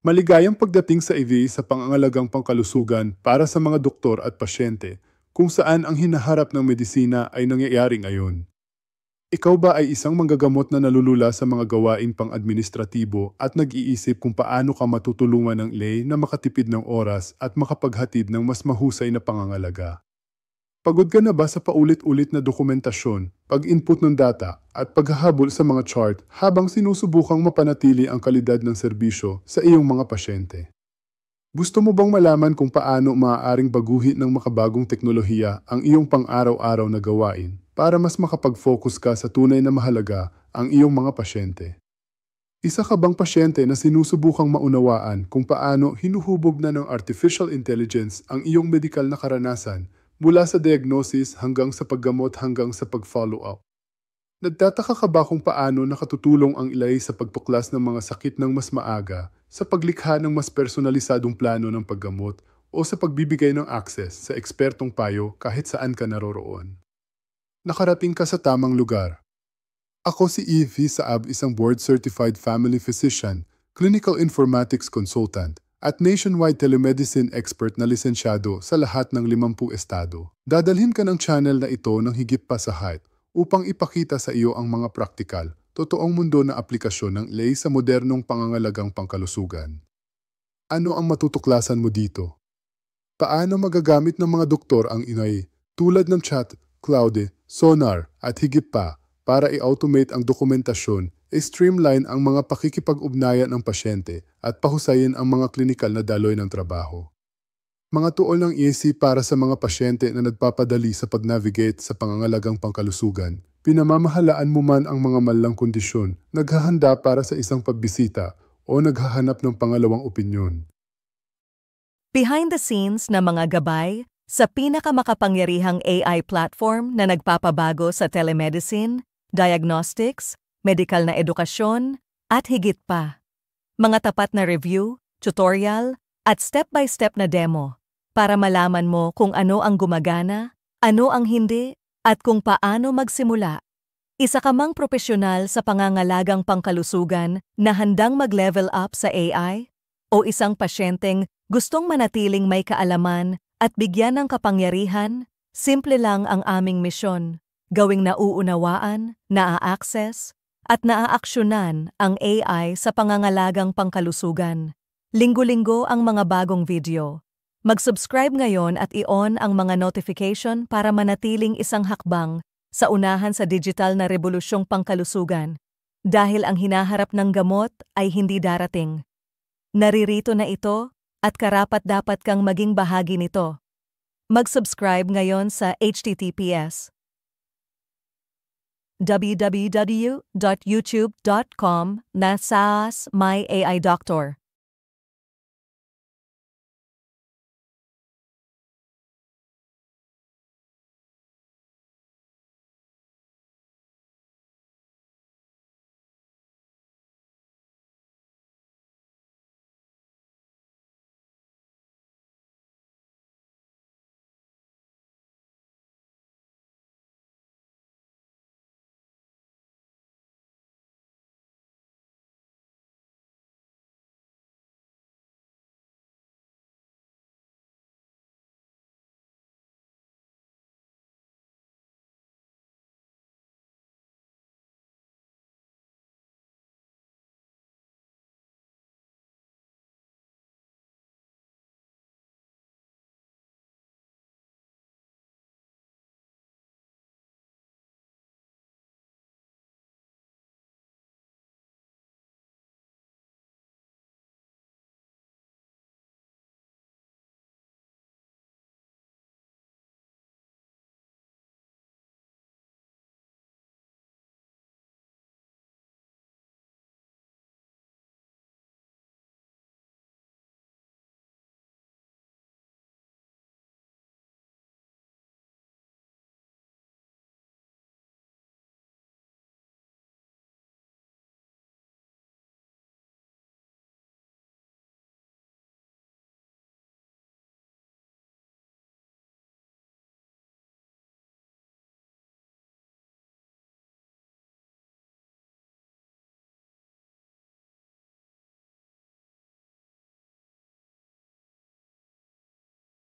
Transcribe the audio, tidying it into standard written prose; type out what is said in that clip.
Maligayang pagdating sa EV sa pangangalagang pangkalusugan para sa mga doktor at pasyente, kung saan ang hinaharap ng medisina ay nangyayari ngayon. Ikaw ba ay isang manggagamot na nalulula sa mga gawain pang-administratibo at nag-iisip kung paano ka matutulungan ng lay na makatipid ng oras at makapaghatid ng mas mahusay na pangangalaga? Pagod ka na ba sa paulit-ulit na dokumentasyon, pag-input ng data, at paghahabol sa mga chart habang sinusubukang mapanatili ang kalidad ng serbisyo sa iyong mga pasyente? Gusto mo bang malaman kung paano maaaring baguhin ng makabagong teknolohiya ang iyong pang-araw-araw na gawain para mas makapag-focus ka sa tunay na mahalaga ang iyong mga pasyente? Isa ka bang pasyente na sinusubukang maunawaan kung paano hinuhubog na ng artificial intelligence ang iyong medikal na karanasan mula sa diagnosis hanggang sa paggamot hanggang sa pag-follow up? Nagtataka ka ba kung paano nakatutulong ang ilay sa pagtuklas ng mga sakit ng mas maaga, sa paglikha ng mas personalisadong plano ng paggamot, o sa pagbibigay ng access sa ekspertong payo kahit saan ka naroroon? Nakarating ka sa tamang lugar. Ako si Evie Saab, isang board-certified family physician, clinical informatics consultant, at nationwide telemedicine expert na lisensyado sa lahat ng 50 estado. Dadalhin ka ng channel na ito ng higit pa sa height upang ipakita sa iyo ang mga praktikal, totoong mundo na aplikasyon ng lay sa modernong pangangalagang pangkalusugan. Ano ang matutuklasan mo dito? Paano magagamit ng mga doktor ang inay tulad ng chat, cloud, sonar at higit pa para i-automate ang dokumentasyon, i-streamline ang mga pakikipag-ugnayan ng pasyente at pahusayin ang mga klinikal na daloy ng trabaho. Mga tuol ng EAC para sa mga pasyente na nagpapadali sa pag-navigate sa pangangalagang pangkalusugan. Pinamamahalaan mo man ang mga malang kondisyon, naghahanda para sa isang pagbisita o naghahanap ng pangalawang opinyon. Behind the scenes na mga gabay sa pinakamakapangyarihang AI platform na nagpapabago sa telemedicine, diagnostics, medical na edukasyon, at higit pa. Mga tapat na review, tutorial, at step-by-step na demo para malaman mo kung ano ang gumagana, ano ang hindi, at kung paano magsimula. Isa ka mang propesyonal sa pangangalagang pangkalusugan na handang mag-level up sa AI? O isang pasyenteng gustong manatiling may kaalaman at bigyan ng kapangyarihan? Simple lang ang aming misyon. Gawing nauunawaan, naa-access, at naaaksyonan ang AI sa pangangalagang pangkalusugan. Linggo-linggo ang mga bagong video. Mag-subscribe ngayon at i-on ang mga notification para manatiling isang hakbang sa unahan sa digital na rebolusyong pangkalusugan. Dahil ang hinaharap ng gamot ay hindi darating. Naririto na ito at karapat-dapat kang maging bahagi nito. Mag-subscribe ngayon sa https www.youtube.com/myAIDoctor